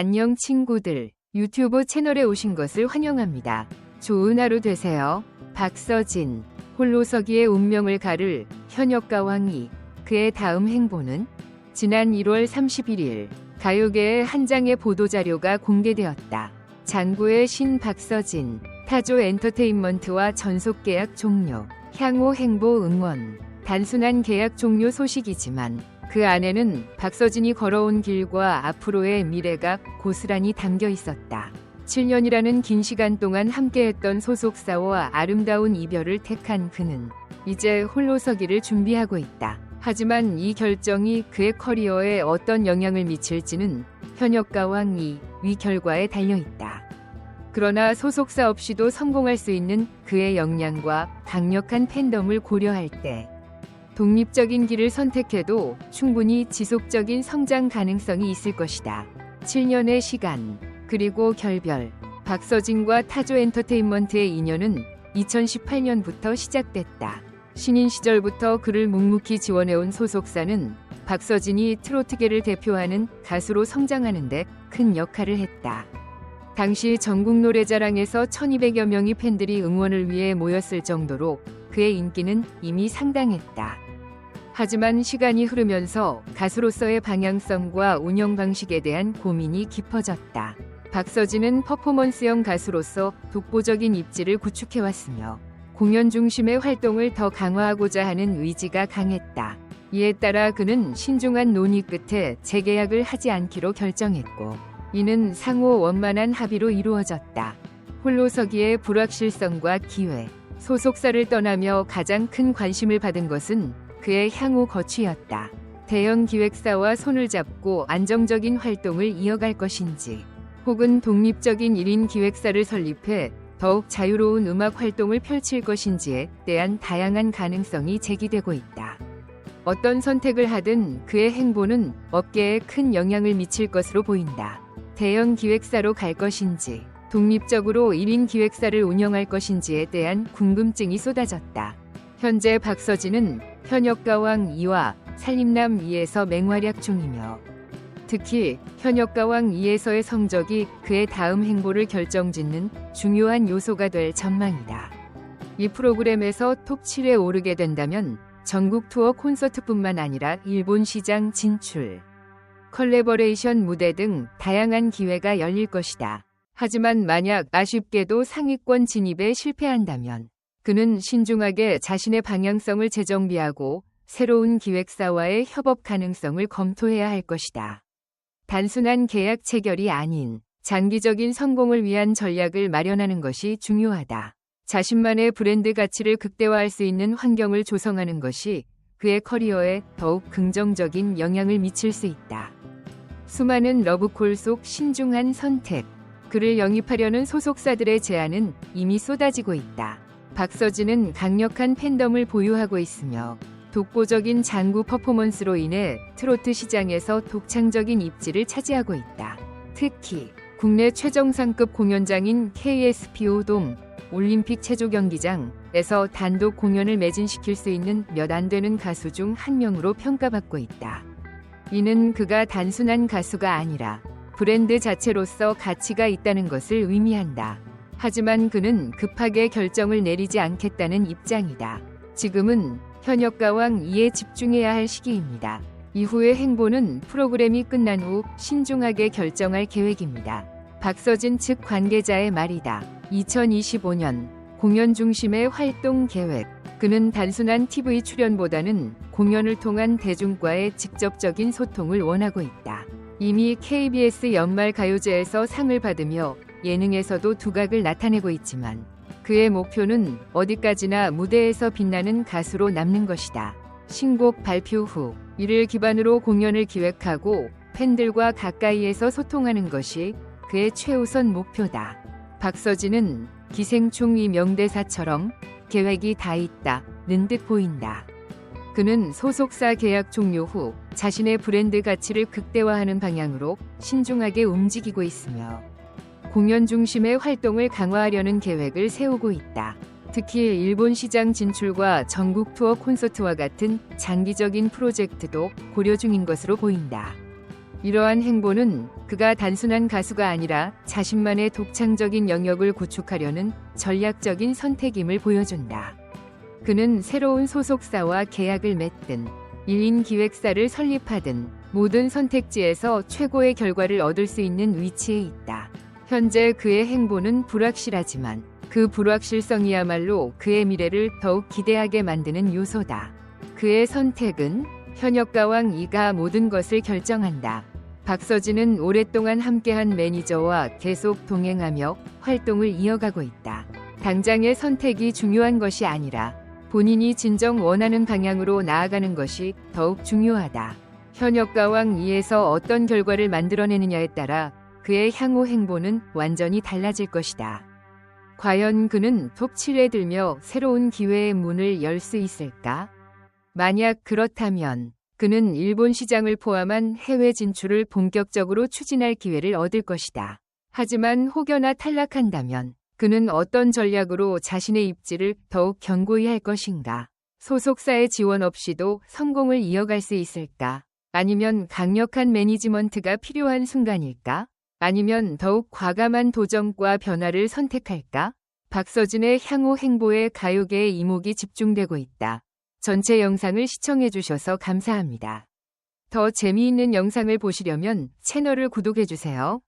안녕 친구들, 유튜브 채널에 오신 것을 환영합니다. 좋은 하루 되세요. 박서진, 홀로서기의 운명을 가를 현역가 왕이, 그의 다음 행보는? 지난 1월 31일 가요계의 한 장의 보도자료가 공개되었다. 장구의 신 박서진, 타조 엔터테인먼트와 전속계약 종료, 향후 행보 응원. 단순한 계약 종료 소식이지만 그 안에는 박서진이 걸어온 길과 앞으로의 미래가 고스란히 담겨 있었다. 7년이라는 긴 시간 동안 함께했던 소속사와 아름다운 이별을 택한 그는 이제 홀로서기를 준비하고 있다. 하지만 이 결정이 그의 커리어에 어떤 영향을 미칠지는 현역가 왕이 위 결과에 달려있다. 그러나 소속사 없이도 성공할 수 있는 그의 역량과 강력한 팬덤을 고려할 때 독립적인 길을 선택해도 충분히 지속적인 성장 가능성이 있을 것이다. 7년의 시간, 그리고 결별. 박서진과 타조 엔터테인먼트의 인연은 2018년부터 시작됐다. 신인 시절부터 그를 묵묵히 지원해온 소속사는 박서진이 트로트계를 대표하는 가수로 성장하는 데 큰 역할을 했다. 당시 전국노래자랑에서 1200여 명의 팬들이 응원을 위해 모였을 정도로 그의 인기는 이미 상당했다. 하지만 시간이 흐르면서 가수로서의 방향성과 운영 방식에 대한 고민이 깊어졌다. 박서진은 퍼포먼스형 가수로서 독보적인 입지를 구축해왔으며 공연 중심의 활동을 더 강화하고자 하는 의지가 강했다. 이에 따라 그는 신중한 논의 끝에 재계약을 하지 않기로 결정했고, 이는 상호 원만한 합의로 이루어졌다. 홀로서기의 불확실성과 기회. 소속사를 떠나며 가장 큰 관심을 받은 것은 그의 향후 거취였다. 대형 기획사와 손을 잡고 안정적인 활동을 이어갈 것인지, 혹은 독립적인 1인 기획사를 설립해 더욱 자유로운 음악 활동을 펼칠 것인지에 대한 다양한 가능성이 제기되고 있다. 어떤 선택을 하든 그의 행보는 업계에 큰 영향을 미칠 것으로 보인다. 대형 기획사로 갈 것인지, 독립적으로 1인 기획사를 운영할 것인지에 대한 궁금증이 쏟아졌다. 현재 박서진은 현역가 왕 2와 살림남 2에서 맹활약 중이며, 특히 현역가 왕 2에서의 성적이 그의 다음 행보를 결정짓는 중요한 요소가 될 전망이다. 이 프로그램에서 톱 7에 오르게 된다면 전국 투어 콘서트뿐만 아니라 일본 시장 진출, 컬래버레이션 무대 등 다양한 기회가 열릴 것이다. 하지만 만약 아쉽게도 상위권 진입에 실패한다면 그는 신중하게 자신의 방향성을 재정비하고 새로운 기획사와의 협업 가능성을 검토해야 할 것이다. 단순한 계약 체결이 아닌 장기적인 성공을 위한 전략을 마련하는 것이 중요하다. 자신만의 브랜드 가치를 극대화할 수 있는 환경을 조성하는 것이 그의 커리어에 더욱 긍정적인 영향을 미칠 수 있다. 수많은 러브콜 속 신중한 선택. 그를 영입하려는 소속사들의 제안은 이미 쏟아지고 있다. 박서진은 강력한 팬덤을 보유하고 있으며 독보적인 장구 퍼포먼스로 인해 트로트 시장에서 독창적인 입지를 차지하고 있다. 특히 국내 최정상급 공연장인 KSPO돔 올림픽 체조 경기장에서 단독 공연을 매진시킬 수 있는 몇 안 되는 가수 중 한 명으로 평가받고 있다. 이는 그가 단순한 가수가 아니라 브랜드 자체로서 가치가 있다는 것을 의미한다. 하지만 그는 급하게 결정을 내리지 않겠다는 입장이다. 지금은 현역가 왕 2에 집중해야 할 시기입니다. 이후의 행보는 프로그램이 끝난 후 신중하게 결정할 계획입니다. 박서진 측 관계자의 말이다. 2025년 공연 중심의 활동 계획. 그는 단순한 TV 출연보다는 공연을 통한 대중과의 직접적인 소통을 원하고 있다. 이미 KBS 연말 가요제에서 상을 받으며 예능에서도 두각을 나타내고 있지만 그의 목표는 어디까지나 무대에서 빛나는 가수로 남는 것이다. 신곡 발표 후 이를 기반으로 공연을 기획하고 팬들과 가까이에서 소통하는 것이 그의 최우선 목표다. 박서진은 기생충 이 명대사처럼 계획이 다 있다는 듯 보인다. 그는 소속사 계약 종료 후 자신의 브랜드 가치를 극대화하는 방향으로 신중하게 움직이고 있으며 공연 중심의 활동을 강화하려는 계획을 세우고 있다. 특히 일본 시장 진출과 전국 투어 콘서트와 같은 장기적인 프로젝트도 고려 중인 것으로 보인다. 이러한 행보는 그가 단순한 가수가 아니라 자신만의 독창적인 영역을 구축하려는 전략적인 선택임을 보여준다. 그는 새로운 소속사와 계약을 맺든 1인 기획사를 설립하든 모든 선택지에서 최고의 결과를 얻을 수 있는 위치에 있다. 현재 그의 행보는 불확실하지만 그 불확실성이야말로 그의 미래를 더욱 기대하게 만드는 요소다. 그의 선택은 현역가왕 이가 모든 것을 결정한다. 박서진은 오랫동안 함께한 매니저와 계속 동행하며 활동을 이어가고 있다. 당장의 선택이 중요한 것이 아니라 본인이 진정 원하는 방향으로 나아가는 것이 더욱 중요하다. 현역가왕 이에서 어떤 결과를 만들어내느냐에 따라 그의 향후 행보는 완전히 달라질 것이다. 과연 그는 톱 7에 들며 새로운 기회의 문을 열 수 있을까? 만약 그렇다면 그는 일본 시장을 포함한 해외 진출을 본격적으로 추진할 기회를 얻을 것이다. 하지만 혹여나 탈락한다면 그는 어떤 전략으로 자신의 입지를 더욱 견고히 할 것인가? 소속사의 지원 없이도 성공을 이어갈 수 있을까? 아니면 강력한 매니지먼트가 필요한 순간일까? 아니면 더욱 과감한 도전과 변화를 선택할까? 박서진의 향후 행보에 가요계의 이목이 집중되고 있다. 전체 영상을 시청해주셔서 감사합니다. 더 재미있는 영상을 보시려면 채널을 구독해주세요.